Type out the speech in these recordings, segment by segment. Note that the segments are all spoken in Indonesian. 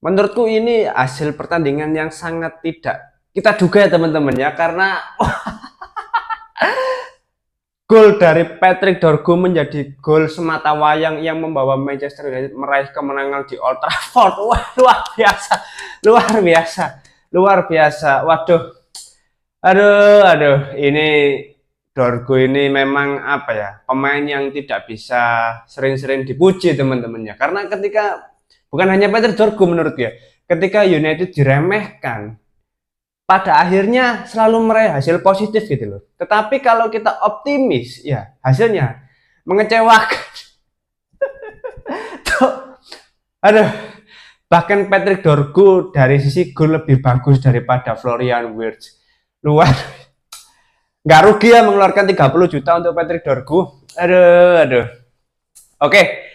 Menurutku ini hasil pertandingan yang sangat tidak kita duga ya teman-teman ya, karena gol dari Patrick Dorgu menjadi gol semata wayang yang membawa Manchester United meraih kemenangan di Old Trafford. Wah, luar biasa, luar biasa, luar biasa. Waduh, aduh, ini Dorgu ini memang apa ya, pemain yang tidak bisa sering-sering dipuji teman-temannya. Karena ketika bukan hanya Patrick Dorgu menurut dia, ketika United diremehkan, pada akhirnya selalu meraih hasil positif gitu loh. Tetapi kalau kita optimis, ya hasilnya mengecewakan. Aduh, bahkan Patrick Dorgu dari sisi gol lebih bagus daripada Florian Wirtz. Luar, nggak rugi ya mengeluarkan 30 juta untuk Patrick Dorgu. Aduh. Oke,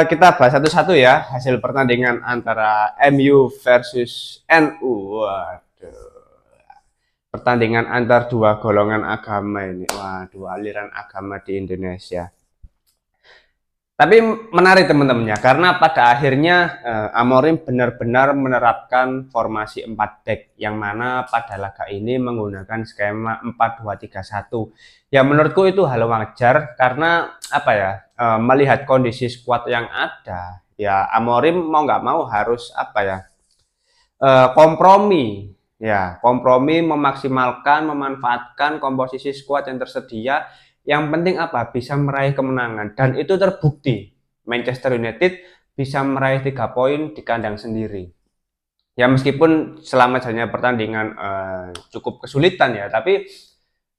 kita bahas satu-satu ya hasil pertandingan antara MU versus NU. Waduh. Pertandingan antar dua golongan agama ini. Wah, dua aliran agama di Indonesia. Tapi menarik teman-temannya karena pada akhirnya Amorim benar-benar menerapkan formasi 4 back yang mana pada laga ini menggunakan skema 4-2-3-1. Ya menurutku itu hal wajar karena apa ya, melihat kondisi skuad yang ada, ya Amorim mau nggak mau harus apa ya, kompromi, ya kompromi memaksimalkan memanfaatkan komposisi skuad yang tersedia. Yang penting apa, bisa meraih kemenangan, dan itu terbukti Manchester United bisa meraih 3 poin di kandang sendiri. Ya meskipun selama jalannya pertandingan cukup kesulitan ya, tapi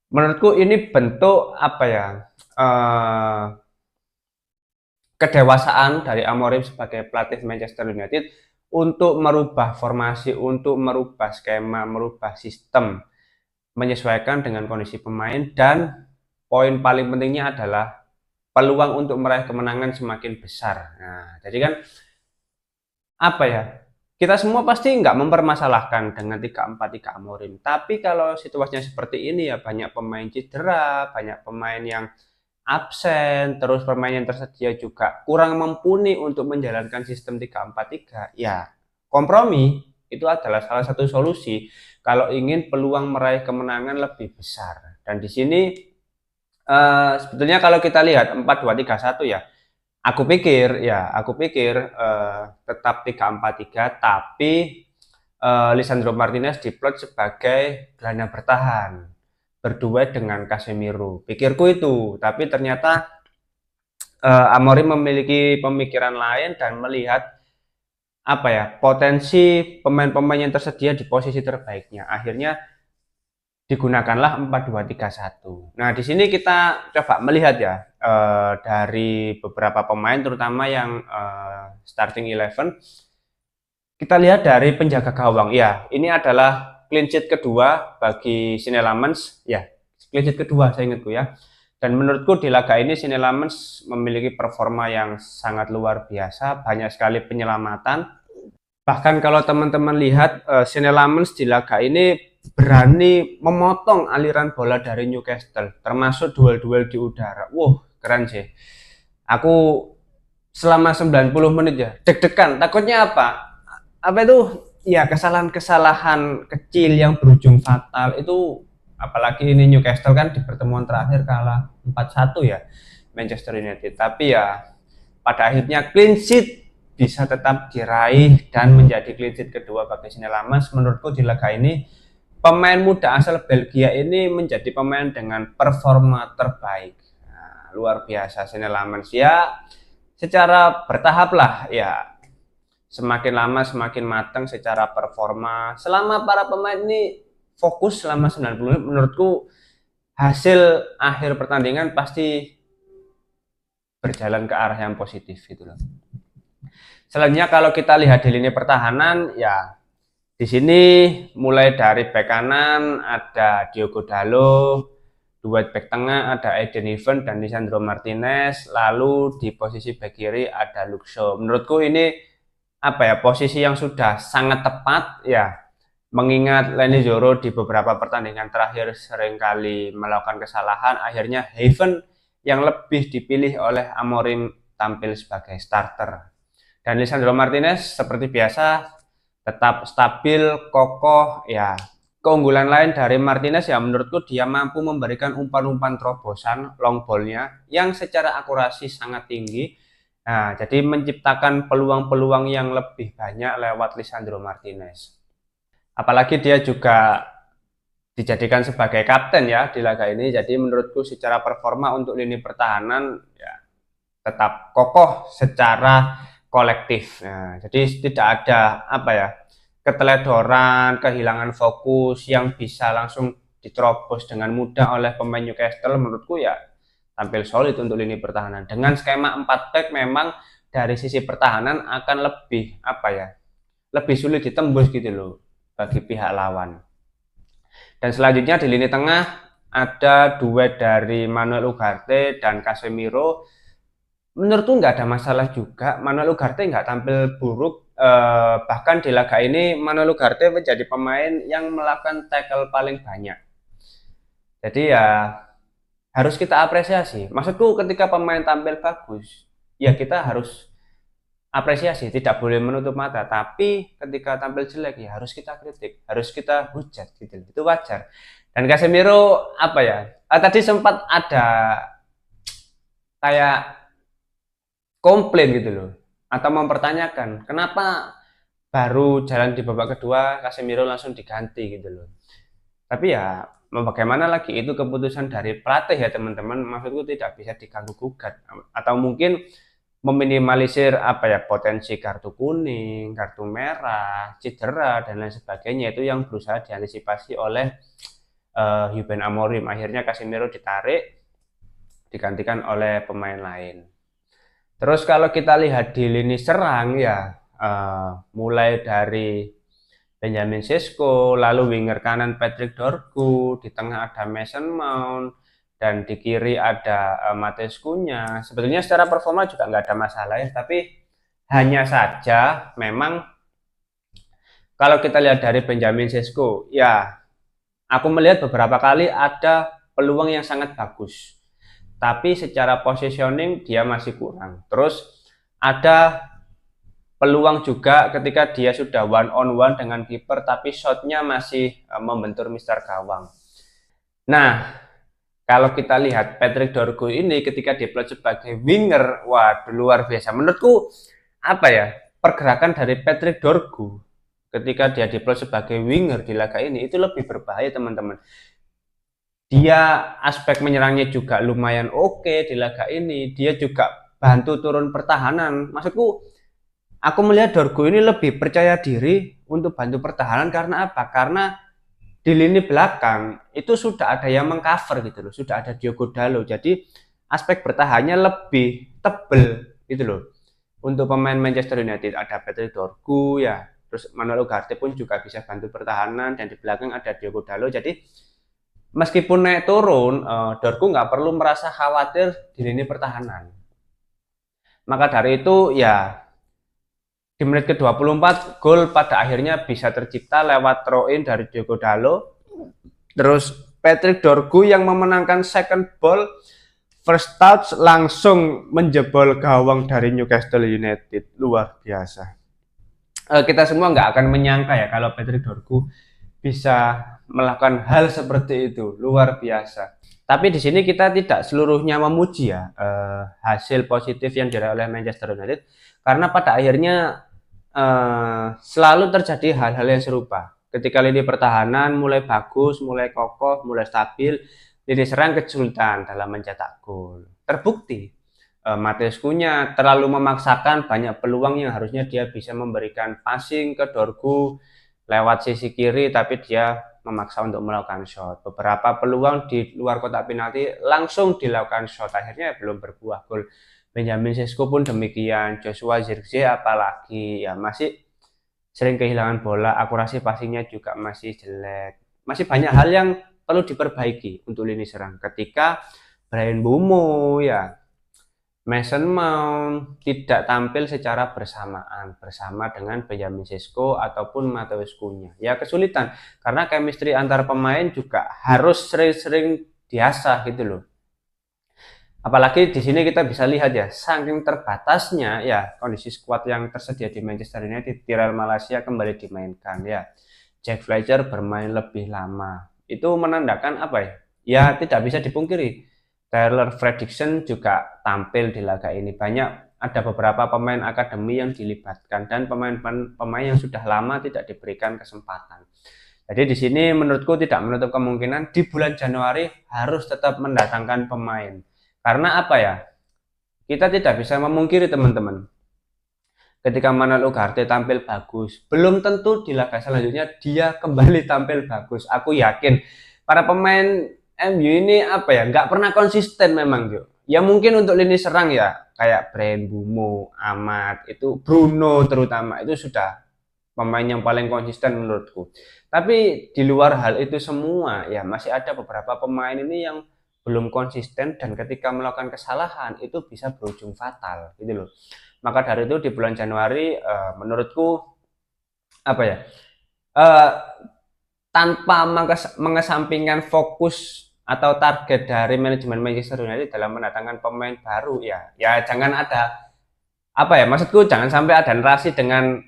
menurutku ini bentuk apa ya, eh, kedewasaan dari Amorim sebagai pelatih Manchester United untuk merubah formasi, untuk merubah skema, merubah sistem, menyesuaikan dengan kondisi pemain, dan poin paling pentingnya adalah peluang untuk meraih kemenangan semakin besar. Nah, jadi kan apa ya? Kita semua pasti nggak mempermasalahkan dengan 3-4-3 Amorim. Tapi kalau situasinya seperti ini ya banyak pemain cedera, banyak pemain yang absen, terus pemain yang tersedia juga kurang mumpuni untuk menjalankan sistem 3-4-3. Ya, kompromi itu adalah salah satu solusi kalau ingin peluang meraih kemenangan lebih besar. Dan di sini sebetulnya kalau kita lihat 4-2-3-1 ya, aku pikir tetap 3-4-3, tapi Lisandro Martinez diplot sebagai gelandang bertahan berduet dengan Casemiro. Pikirku itu, tapi ternyata Amorim memiliki pemikiran lain dan melihat apa ya, potensi pemain-pemain yang tersedia di posisi terbaiknya. Akhirnya digunakanlah 4-2-3-1. Nah, di sini kita coba melihat ya, dari beberapa pemain terutama yang starting 11. Kita lihat dari penjaga gawang. Ya, ini adalah clean sheet kedua bagi Sinelamens. Ya, clean sheet kedua saya ingatku ya. Dan menurutku di laga ini Sinelamens memiliki performa yang sangat luar biasa, banyak sekali penyelamatan. Bahkan kalau teman-teman lihat Sinelamens di laga ini berani memotong aliran bola dari Newcastle, termasuk duel-duel di udara. Wow, keren sih. Aku selama 90 menit ya deg-degan. Takutnya apa? Apa itu? Ya kesalahan-kesalahan kecil yang berujung fatal itu, apalagi ini Newcastle kan di pertemuan terakhir kalah 4-1 ya Manchester United. Tapi ya pada akhirnya clean sheet bisa tetap diraih dan menjadi clean sheet kedua bagi Sinelamens. Menurutku di laga ini pemain muda asal Belgia ini menjadi pemain dengan performa terbaik. Nah, luar biasa Sinelamens ya, secara bertahap lah ya, semakin lama semakin matang secara performa. Selama para pemain ini fokus selama 90 menit, menurutku hasil akhir pertandingan pasti berjalan ke arah yang positif gitu loh. Selanjutnya kalau kita lihat di lini pertahanan ya, di sini mulai dari bek kanan ada Diogo Dalot, duet bek tengah ada Eden Heaven dan Lisandro Martinez, lalu di posisi bek kiri ada Luke Shaw. Menurutku ini apa ya, posisi yang sudah sangat tepat ya, mengingat Leny Yoro di beberapa pertandingan terakhir seringkali melakukan kesalahan. Akhirnya Heaven yang lebih dipilih oleh Amorim tampil sebagai starter. Dan Lisandro Martinez seperti biasa tetap stabil, kokoh ya. Keunggulan lain dari Martinez ya menurutku dia mampu memberikan umpan-umpan terobosan long ball-nya yang secara akurasi sangat tinggi. Nah, jadi menciptakan peluang-peluang yang lebih banyak lewat Lisandro Martinez. Apalagi dia juga dijadikan sebagai kapten ya di laga ini. Jadi menurutku secara performa untuk lini pertahanan ya tetap kokoh secara kolektif. Nah, jadi tidak ada apa ya keteledoran, kehilangan fokus yang bisa langsung diterobos dengan mudah oleh pemain Newcastle. Menurutku ya tampil solid untuk lini pertahanan. Dengan skema 4 back memang dari sisi pertahanan akan lebih apa ya lebih sulit ditembus gitu loh bagi pihak lawan. Dan selanjutnya di lini tengah ada duet dari Manuel Ugarte dan Casemiro. Menurutku nggak ada masalah juga. Manuel Ugarte nggak tampil buruk. Bahkan di laga ini Manuel Ugarte menjadi pemain yang melakukan tackle paling banyak. Jadi ya harus kita apresiasi. Maksudku ketika pemain tampil bagus, ya kita harus apresiasi, tidak boleh menutup mata. Tapi ketika tampil jelek ya harus kita kritik, harus kita hujat gitu. Itu wajar. Dan Casemiro apa ya? Tadi sempat ada kayak komplain gitu loh atau mempertanyakan kenapa baru jalan di babak kedua Casemiro langsung diganti gitu loh. Tapi ya mau bagaimana lagi itu keputusan dari pelatih ya teman-teman. Maksudku tidak bisa diganggu gugat atau mungkin meminimalisir apa ya potensi kartu kuning, kartu merah, cedera dan lain sebagainya itu yang berusaha diantisipasi oleh Ruben Amorim. Akhirnya Casemiro ditarik digantikan oleh pemain lain. Terus kalau kita lihat di lini serang ya mulai dari Benjamin Sesko, lalu winger kanan Patrick Dorgu, di tengah ada Mason Mount, dan di kiri ada Matheus Cunha. Sebetulnya secara performa juga nggak ada masalah ya, tapi hanya saja memang kalau kita lihat dari Benjamin Sesko, ya aku melihat beberapa kali ada peluang yang sangat bagus. Tapi secara positioning dia masih kurang. Terus ada peluang juga ketika dia sudah one on one dengan kiper tapi shotnya masih membentur Mister Gawang. Nah, kalau kita lihat Patrick Dorgu ini ketika diplot sebagai winger, wah luar biasa. Menurutku apa ya pergerakan dari Patrick Dorgu ketika dia diplot sebagai winger di laga ini itu lebih berbahaya teman-teman. Dia aspek menyerangnya juga lumayan oke di laga ini. Dia juga bantu turun pertahanan. Maksudku, aku melihat Dorgu ini lebih percaya diri untuk bantu pertahanan karena apa? Karena di lini belakang itu sudah ada yang mengcover gitu loh. Sudah ada Diogo Dalot. Jadi aspek bertahannya lebih tebel gitu loh. Untuk pemain Manchester United ada Patrick Dorgu ya. Terus Manuel Ugarte pun juga bisa bantu pertahanan dan di belakang ada Diogo Dalot. Jadi meskipun naik turun, Dorgu nggak perlu merasa khawatir di lini pertahanan. Maka dari itu ya di menit ke-24 gol pada akhirnya bisa tercipta lewat throw in dari Diogo Dalot. Terus Patrick Dorgu yang memenangkan second ball, first touch langsung menjebol gawang dari Newcastle United. Luar biasa. Kita semua nggak akan menyangka ya kalau Patrick Dorgu bisa melakukan hal seperti itu, luar biasa. Tapi di sini kita tidak seluruhnya memuji ya hasil positif yang diraih oleh Manchester United, karena pada akhirnya selalu terjadi hal-hal yang serupa. Ketika lini pertahanan mulai bagus, mulai kokoh, mulai stabil, lini serang kesulitan dalam mencetak gol. Terbukti Matheus Cunha terlalu memaksakan banyak peluang yang harusnya dia bisa memberikan passing ke Dorgu lewat sisi kiri, tapi dia memaksa untuk melakukan shot. Beberapa peluang di luar kotak penalti langsung dilakukan shot, akhirnya belum berbuah gol. Benjamin Sesko pun demikian, Joshua Zirkzee apalagi ya masih sering kehilangan bola, akurasi passingnya juga masih jelek. Masih banyak hal yang perlu diperbaiki untuk lini serang. Ketika Bryan Mbeumo ya Mason Mount tidak tampil secara bersamaan bersama dengan Benjamin Sesko ataupun Matheus Cunha. Ya kesulitan karena chemistry antar pemain juga harus sering-sering diasah gitu loh. Apalagi di sini kita bisa lihat ya, saking terbatasnya ya kondisi skuad yang tersedia di Manchester United, Tyrell Malacia kembali dimainkan ya. Jack Fletcher bermain lebih lama. Itu menandakan apa ya? Ya tidak bisa dipungkiri. Taylor Fredrickson juga tampil di laga ini. Banyak ada beberapa pemain akademi yang dilibatkan dan pemain-pemain yang sudah lama tidak diberikan kesempatan. Jadi di sini menurutku tidak menutup kemungkinan di bulan Januari harus tetap mendatangkan pemain. Karena apa ya? Kita tidak bisa memungkiri teman-teman. Ketika Manuel Ugarte tampil bagus, belum tentu di laga selanjutnya dia kembali tampil bagus. Aku yakin para pemain MU ini apa ya, nggak pernah konsisten memang Jo. Ya mungkin untuk lini serang ya, kayak Bryan Mbeumo, Ahmad, itu Bruno terutama itu sudah pemain yang paling konsisten menurutku. Tapi di luar hal itu semua ya masih ada beberapa pemain ini yang belum konsisten dan ketika melakukan kesalahan itu bisa berujung fatal gitu loh. Maka dari itu di bulan Januari menurutku apa ya? Uh, Tanpa mengesampingkan fokus atau target dari manajemen Manchester United dalam mendatangkan pemain baru ya. Ya jangan ada apa ya? Maksudku jangan sampai ada narasi dengan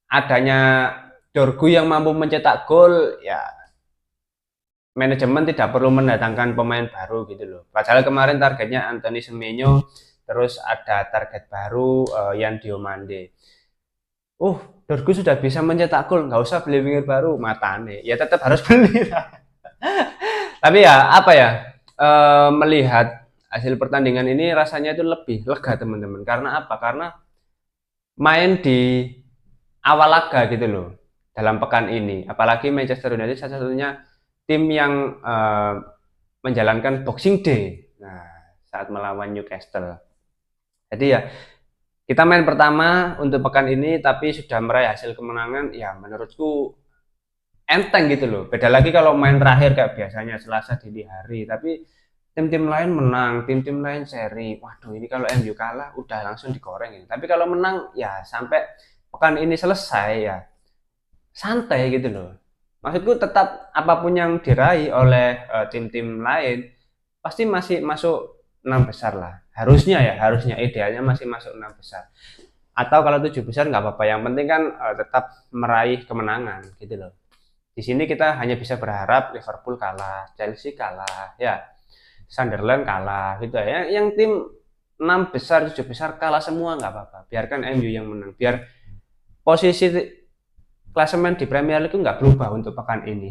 adanya Dorgu yang mampu mencetak gol ya manajemen tidak perlu mendatangkan pemain baru gitu loh. Padahal kemarin targetnya Anthony Semenyo, terus ada target baru Yan Diomande. Dorgu sudah bisa mencetak gol, nggak usah beli winger baru, matane. Ya tetap harus beli. Tapi ya apa ya, melihat hasil pertandingan ini rasanya itu lebih lega teman-teman. Karena apa? Karena main di awal laga gitu loh dalam pekan ini. Apalagi Manchester United salah satunya tim yang menjalankan Boxing Day. Nah, saat melawan Newcastle. Jadi ya kita main pertama untuk pekan ini tapi sudah meraih hasil kemenangan ya menurutku enteng gitu loh. Beda lagi kalau main terakhir kayak biasanya Selasa dini hari, tapi tim-tim lain menang, tim-tim lain seri. Waduh, ini kalau MU kalah udah langsung digoreng ini. Tapi kalau menang ya sampai pekan ini selesai ya santai gitu loh. Maksudku tetap apapun yang diraih oleh tim-tim lain pasti masih masuk 6 besar lah. Harusnya ya, harusnya idealnya masih masuk 6 besar. Atau kalau 7 besar nggak apa-apa. Yang penting kan tetap meraih kemenangan gitu loh. Di sini kita hanya bisa berharap Liverpool kalah, Chelsea kalah, ya Sunderland kalah gitu ya. Yang tim 6 besar, 7 besar kalah semua nggak apa-apa. Biarkan MU yang menang. Biar posisi klasemen di Premier League itu nggak berubah untuk pekan ini.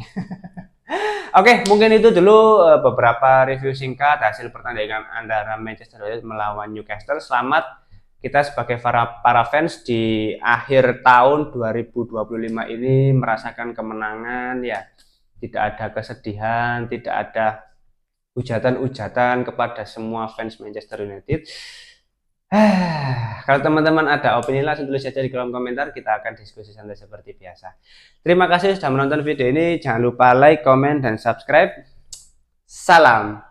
Oke, mungkin itu dulu beberapa review singkat hasil pertandingan antara Manchester United melawan Newcastle. Selamat kita sebagai para fans di akhir tahun 2025 ini merasakan kemenangan ya. Tidak ada kesedihan, tidak ada ujatan-ujatan kepada semua fans Manchester United. Kalau teman-teman ada opini langsung tulis saja di kolom komentar, kita akan diskusi santai seperti biasa. Terima kasih sudah menonton video ini, jangan lupa like, komen, dan subscribe. Salam.